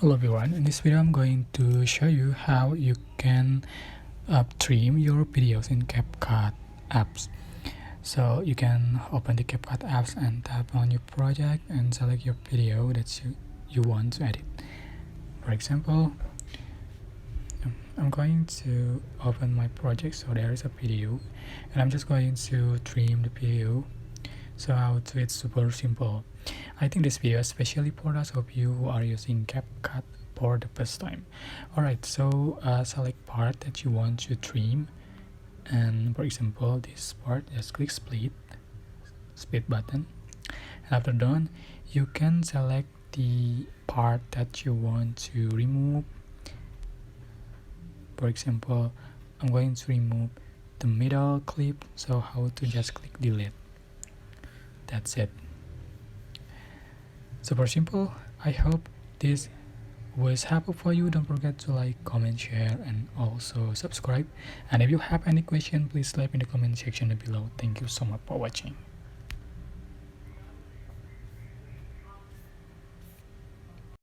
Hello everyone, in this video I'm going to show you how you can trim your videos in CapCut apps. So you can open the CapCut apps and tap on your project and select your video that you want to edit. For example, I'm going to open my project, so there is a video and I'm just going to trim the video. So how to, it's super simple. I think this video especially for those of you who are using CapCut for the first time. Alright, so select part that you want to trim, and for example this part, just click split button, and after done you can select the part that you want to remove. For example, I'm going to remove the middle clip, so how to just click delete. That's it. Super simple. I hope this was helpful for you. Don't forget to like, comment, share, and also subscribe. And if you have any question, please leave in the comment section below. Thank you so much for watching.